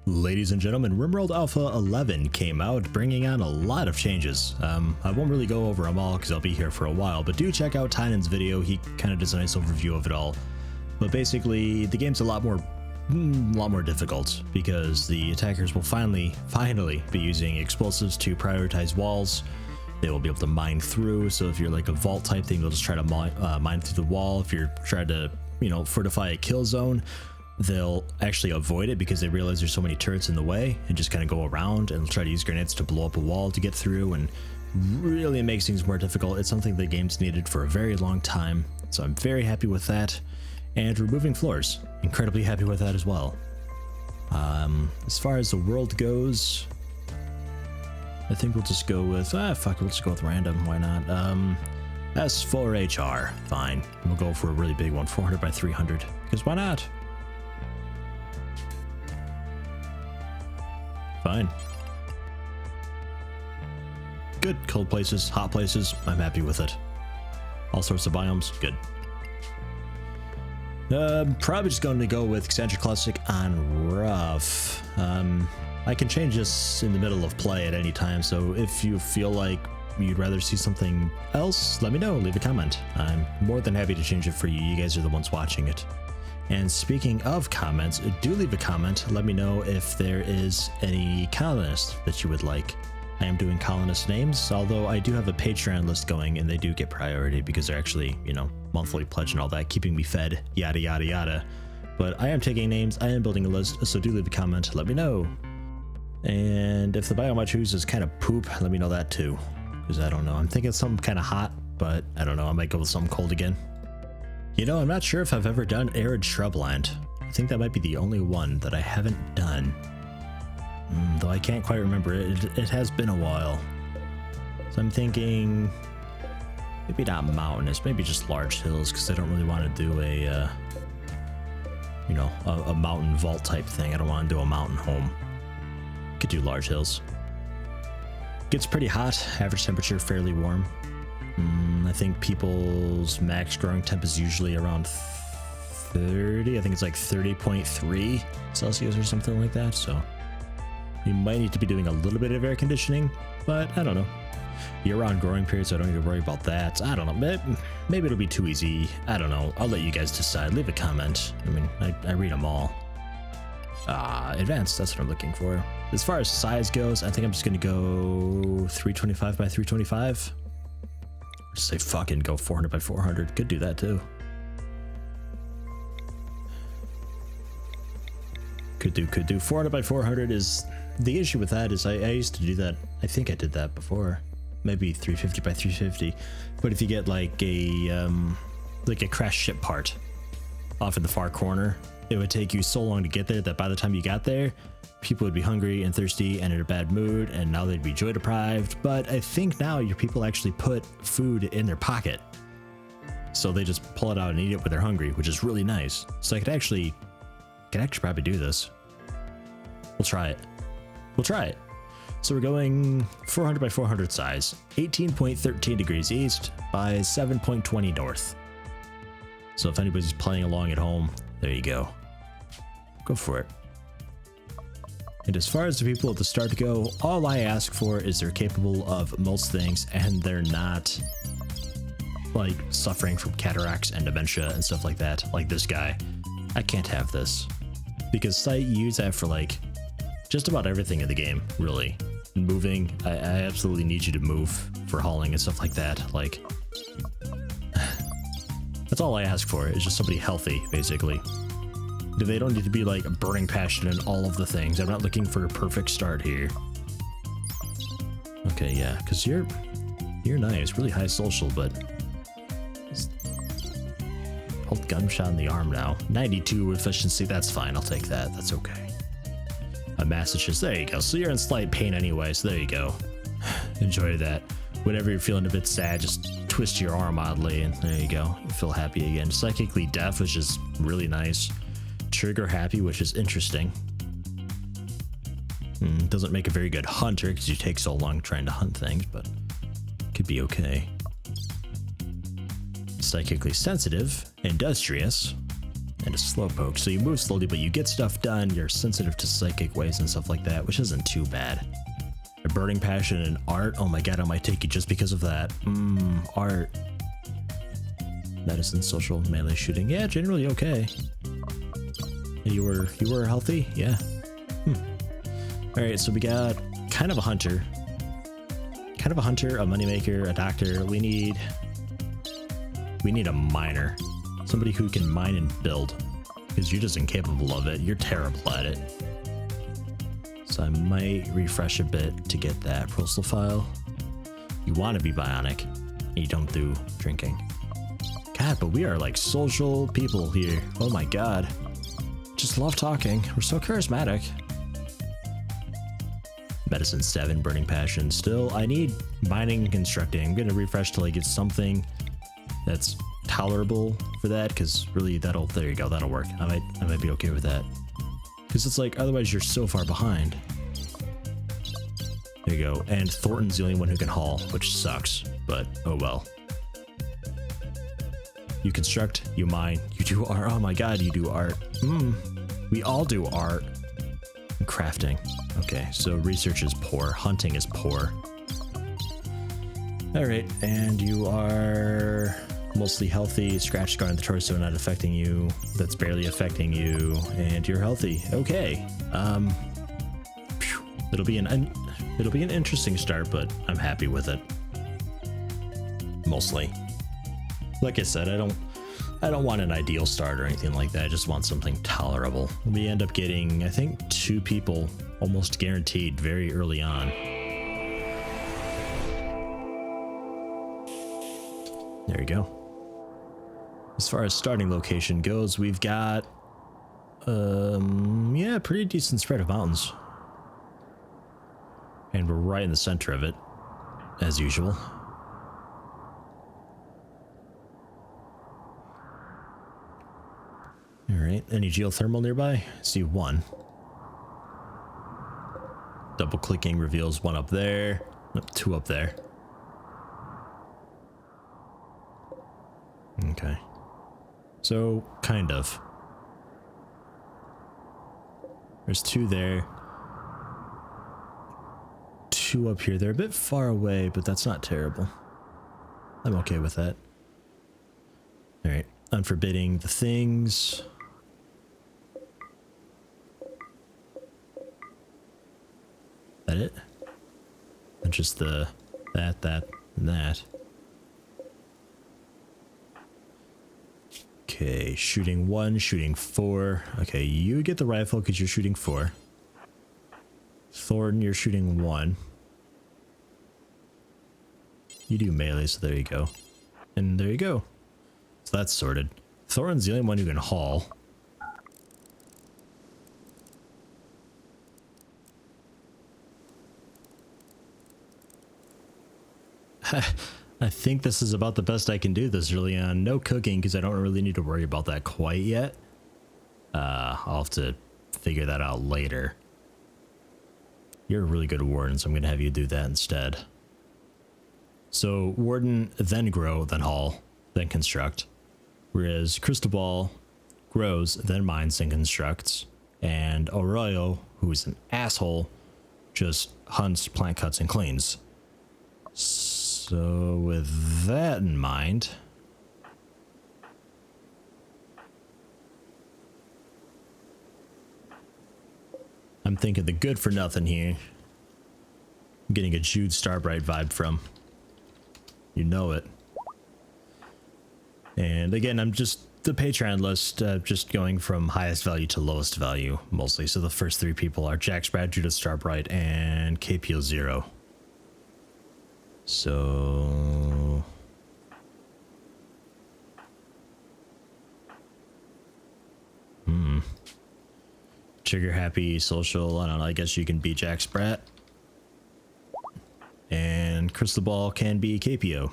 Ladies and gentlemen, Rimworld Alpha 11 came out, bringing on a lot of changes. I won't really go over them all because I'll be here for a while, but do check out Tynan's video. He kind of does a nice overview of it all. But basically, the game's a lot more difficult because the attackers will finally be using explosives to prioritize walls. They will be able to mine through. So if you're like a vault type thing, they'll just try to mine through the wall. If you're trying to, fortify a kill zone, they'll actually avoid it because they realize there's so many turrets in the way and just kind of go around and try to use grenades to blow up a wall to get through, and really it makes things more difficult. It's something the game's needed for a very long time, so I'm very happy with that. And removing floors, incredibly happy with that as well. As far as the world goes, I think we'll just go with we'll just go with random. Why not? S4HR, fine. We'll go for a really big one, 400 by 300, because why not? Fine. Good. Cold places, hot places, I'm happy with it. All sorts of biomes, good. Probably just going to go with Eccentric Classic on rough. I can change this in the middle of play at any time, so if you feel like you'd rather see something else, let me know, leave a comment. I'm more than happy to change it for you. You guys are the ones watching it. And speaking of comments, do leave a comment. Let me know if there is any colonist that you would like. I am doing colonist names, although I do have a Patreon list going and they do get priority because they're actually, monthly pledge and all that, keeping me fed, yada, yada, yada. But I am taking names, I am building a list, so do leave a comment, let me know. And if the biome I choose is kind of poop, let me know that too. Because I don't know, I'm thinking something kind of hot, but I don't know, I might go with something cold again. I'm not sure if I've ever done Arid Shrubland. I think that might be the only one that I haven't done. Though I can't quite remember it. It has been a while. So I'm thinking maybe not mountainous, maybe just large hills, because I don't really want to do a mountain vault type thing. I don't want to do a mountain home. Could do large hills. Gets pretty hot, average temperature fairly warm. I think people's max growing temp is usually around 30. I think it's like 30.3 Celsius or something like that. So you might need to be doing a little bit of air conditioning, but I don't know. Year-round growing period, so I don't need to worry about that. I don't know. Maybe it'll be too easy. I don't know. I'll let you guys decide. Leave a comment. I mean, I read them all. Advanced, that's what I'm looking for. As far as size goes, I think I'm just going to go 325 by 325. Just say fucking go 400 by 400. Could do that too. Could do 400 by 400 is the issue with that is I used to do that. I think I did that before. Maybe 350 by 350. But if you get like a crashed ship part off in the far corner, it would take you so long to get there that by the time you got there, people would be hungry and thirsty and in a bad mood, and now they'd be joy deprived. But I think now your people actually put food in their pocket, so they just pull it out and eat it when they're hungry, which is really nice. So I could actually probably do this. We'll try it. So we're going 400 by 400 size, 18.13 degrees east by 7.20 north. So if anybody's playing along at home, there you go for it. And as far as the people at the start go, all I ask for is they're capable of most things and they're not like suffering from cataracts and dementia and stuff like that. Like this guy, I can't have this because I use that for like just about everything in the game, really. Moving, I absolutely need you to move for hauling and stuff like that. Like, that's all I ask for is just somebody healthy, basically. They don't need to be like burning passion in all of the things. I'm not looking for a perfect start here. Okay, yeah, because you're nice, really high social, but hold gunshot in the arm now. 92 efficiency, that's fine. I'll take that. That's okay. A masochist, there you go. So you're in slight pain anyway, so there you go. Enjoy that. Whenever you're feeling a bit sad, just twist your arm oddly, and there you go. You feel happy again. Psychically deaf, which is really nice. Trigger happy, which is interesting. Doesn't make a very good hunter because you take so long trying to hunt things, but could be okay. Psychically sensitive, industrious, and a slowpoke. So you move slowly, but you get stuff done. You're sensitive to psychic waves and stuff like that, which isn't too bad. A burning passion and art. Oh my god, I might take you just because of that. Art. Medicine, social, melee shooting. Yeah, generally okay. You were healthy? Yeah. Alright, so we got kind of a hunter. A moneymaker, a doctor. We need a miner. Somebody who can mine and build. Because you're just incapable of it. You're terrible at it. So I might refresh a bit to get that profile. You want to be bionic. And you don't do drinking. God, but we are like social people here. Oh my god. Just love talking. We're so charismatic. Medicine 7, burning passion. Still, I need mining and constructing. I'm gonna refresh till I get something that's tolerable for that, because really there you go, that'll work. I might be okay with that. Because it's like, otherwise you're so far behind. There you go. And Thornton's the only one who can haul, which sucks, but oh well. You construct, you mine, you do art. Oh my god, you do art. We all do art. And crafting. Okay, so research is poor. Hunting is poor. Alright, and you are mostly healthy. Scratch scar on the torso not affecting you. That's barely affecting you. And you're healthy. Okay. It'll be an interesting start, but I'm happy with it. Mostly. Like I said, I don't want an ideal start or anything like that. I just want something tolerable. We end up getting, I think, 2 people almost guaranteed very early on. There you go. As far as starting location goes, we've got yeah, pretty decent spread of mountains. And we're right in the center of it, as usual. Alright, any geothermal nearby? I see one. Double clicking reveals one up there. Nope, 2 up there. Okay. So, kind of. There's 2 there. 2 up here. They're a bit far away, but that's not terrible. I'm okay with that. Alright, unforbidding the things. That it? And just the that, and that. Okay, shooting 1, shooting 4. Okay, you get the rifle because you're shooting 4. Thornton, you're shooting 1. You do melee, so there you go. And there you go. So that's sorted. Thornton's the only one who can haul. I think this is about the best I can do this early on. No cooking, because I don't really need to worry about that quite yet. I'll have to figure that out later. You're a really good warden, so I'm going to have you do that instead. So, warden, then grow, then haul, then construct. Whereas Cristobal grows, then mines, then constructs. And Aurelio, who's an asshole, just hunts, plant cuts, and cleans. So with that in mind, I'm thinking the good for nothing here. I'm getting a Jude Starbright vibe from. You know it. And again, I'm just the Patreon list, just going from highest value to lowest value mostly. So the first 3 people are Jack Sprat, Judith Starbright, and KPO0. So trigger happy, social, I don't know, I guess you can be Jack Sprat. And Cristobal can be KPO.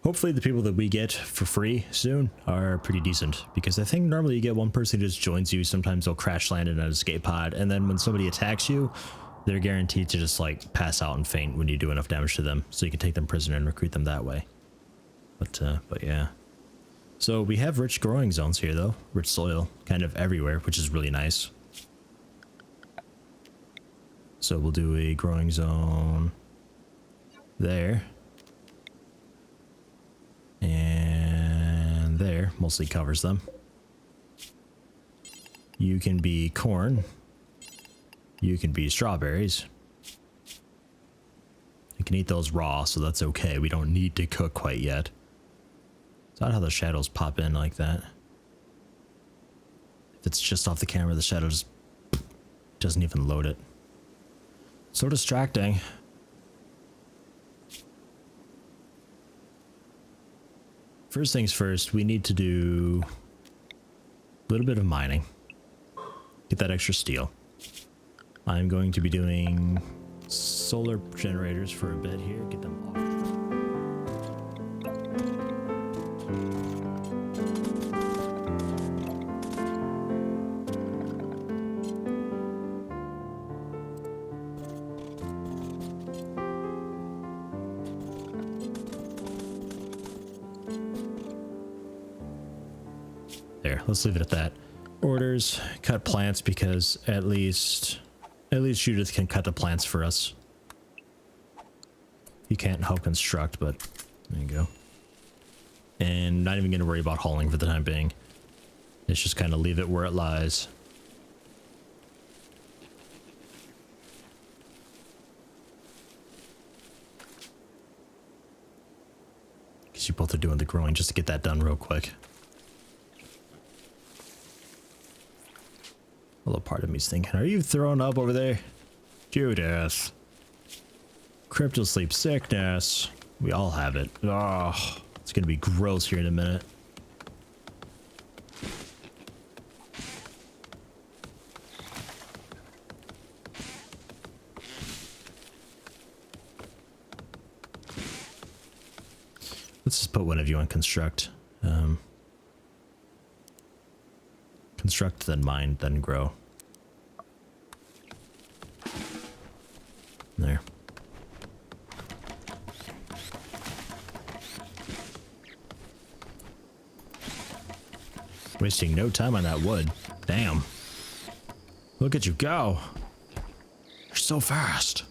Hopefully the people that we get for free soon are pretty decent, because I think normally you get one person who just joins you. Sometimes they'll crash land in an escape pod, and then when somebody attacks you, they're guaranteed to just like pass out and faint when you do enough damage to them, so you can take them prisoner and recruit them that way. But yeah. So we have rich growing zones here though, rich soil kind of everywhere, which is really nice. So we'll do a growing zone there. And there, mostly covers them. You can be corn. You can be strawberries. You can eat those raw, so that's okay. We don't need to cook quite yet. It's not how the shadows pop in like that. If it's just off the camera, the shadow just doesn't even load it. So distracting. First things first, we need to do a little bit of mining. Get that extra steel. I'm going to be doing solar generators for a bit here. Get them off. There, let's leave it at that. Orders, cut plants because at least Judith can cut the plants for us. You can't help construct, but there you go. And not even going to worry about hauling for the time being. Let's just kind of leave it where it lies. Because you both are doing the growing just to get that done real quick. Although part of me's thinking, are you throwing up over there? Judith. Crypto sleep sickness. We all have it. Oh, it's gonna be gross here in a minute. Let's just put one of you on construct. Construct, then mine, then grow. There. Wasting no time on that wood. Damn. Look at you go. You're so fast.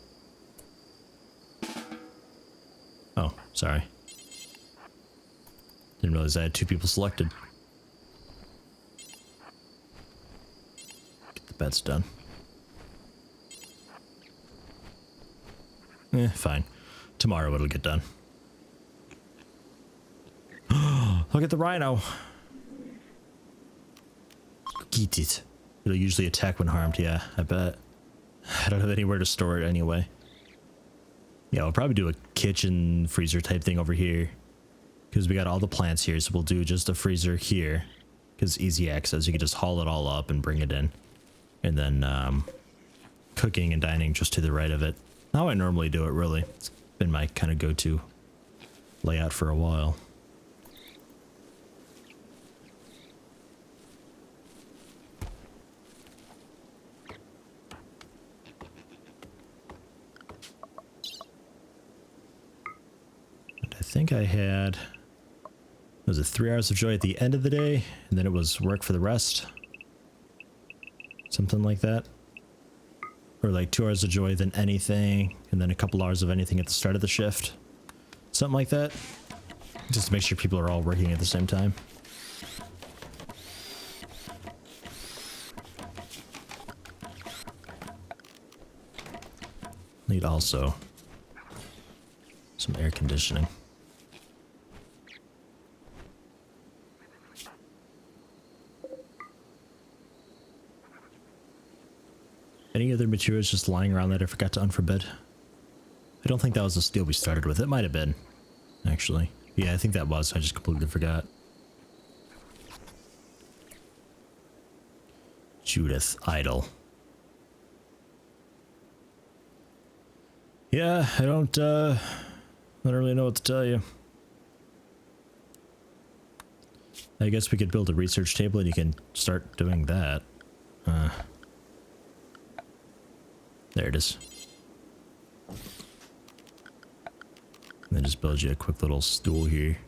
Oh, sorry. Didn't realize I had 2 people selected. Get the beds done. Fine. Tomorrow it'll get done. Look at the rhino. Get it. It'll usually attack when harmed, yeah, I bet. I don't have anywhere to store it anyway. Yeah, we'll probably do a kitchen freezer type thing over here. Because we got all the plants here, so we'll do just a freezer here. Because easy access, you can just haul it all up and bring it in. And then cooking and dining just to the right of it. How I normally do it, really. It's been my kind of go-to layout for a while. And I think I had... Was it 3 hours of joy at the end of the day? And then it was work for the rest? Something like that. Or like 2 hours of joy, then anything, and then a couple hours of anything at the start of the shift. Something like that. Just to make sure people are all working at the same time. Need also some air conditioning. Any other materials just lying around that I forgot to unforbid? I don't think that was the steel we started with. It might have been, actually. Yeah, I think that was. I just completely forgot. Judith, idle. Yeah, I don't really know what to tell you. I guess we could build a research table and you can start doing that. There it is. And then just build you a quick little stool here.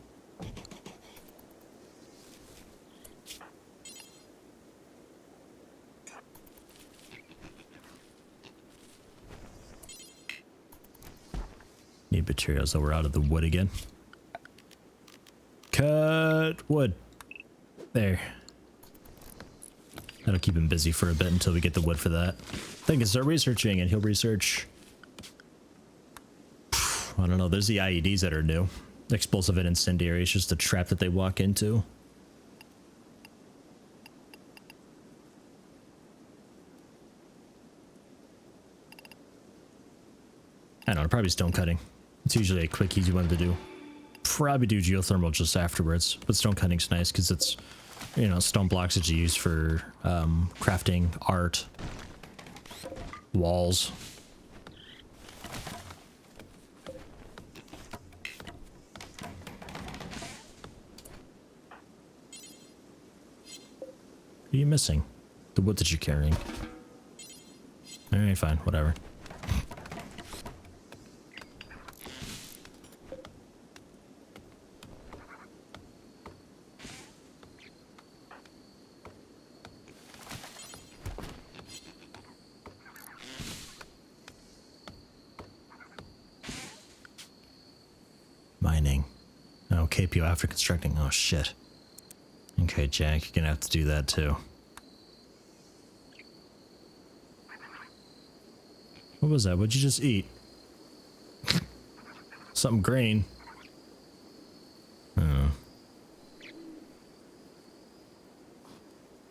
need materials, so we're out of the wood again. Cut wood. There. That'll keep him busy for a bit until we get the wood for that. Then can start researching, and he'll research. I don't know. There's the IEDs that are new. Explosive and incendiary. It's just a trap that they walk into. I don't know. Probably stone cutting. It's usually a quick, easy one to do. Probably do geothermal just afterwards. But stone cutting's nice because it's, you know, stone blocks that you use for crafting, art, walls. What are you missing? The wood that you're carrying. Alright, fine, whatever. Mining. Oh, KPO after constructing. Oh, shit. Okay, Jack, you're gonna have to do that too. What was that? What'd you just eat? Something green. Oh.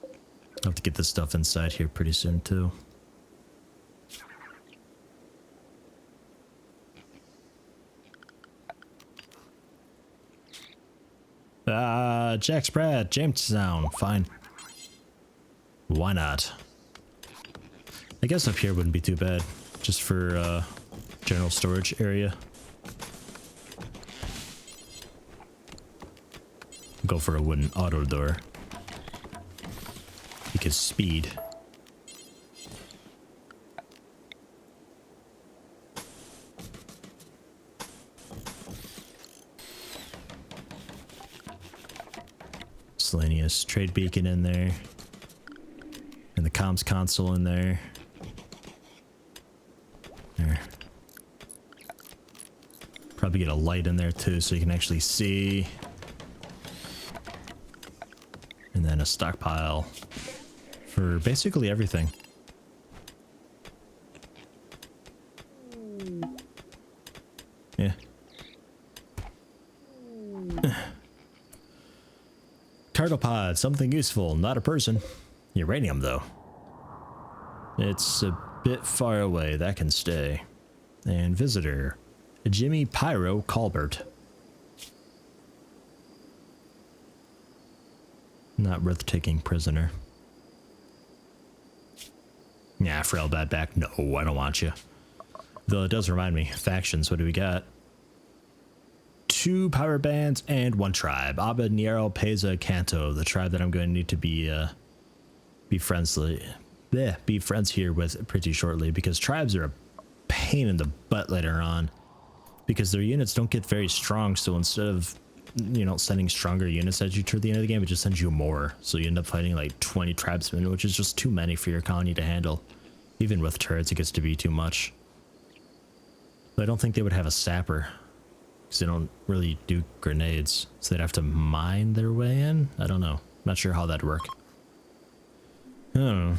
I'll have to get this stuff inside here pretty soon too. Jack Spratt, Jamestown, fine. Why not? I guess up here wouldn't be too bad, just for general storage area. Go for a wooden auto door. Because speed. Miscellaneous trade beacon in there. And the comms console in there. There. Probably get a light in there too so you can actually see. And then a stockpile for basically everything. Yeah. Cargo pod, something useful, not a person. Uranium, though. It's a bit far away, that can stay. And visitor, Jimmy Pyro Colbert. Not worth taking prisoner. Yeah, frail bad back. No, I don't want you. Though it does remind me, factions, what do we got? 2 power bands and 1 tribe. Abba, Niero, Peza, Kanto, the tribe that I'm going to need to be friends here with pretty shortly, because tribes are a pain in the butt later on, because their units don't get very strong. So instead of, you know, sending stronger units at you toward the end of the game, it just sends you more. So you end up fighting like 20 tribesmen, which is just too many for your colony to handle. Even with turrets, it gets to be too much. But I don't think they would have a sapper, because they don't really do grenades, so they'd have to mine their way in? I don't know. Not sure how that'd work. I don't know.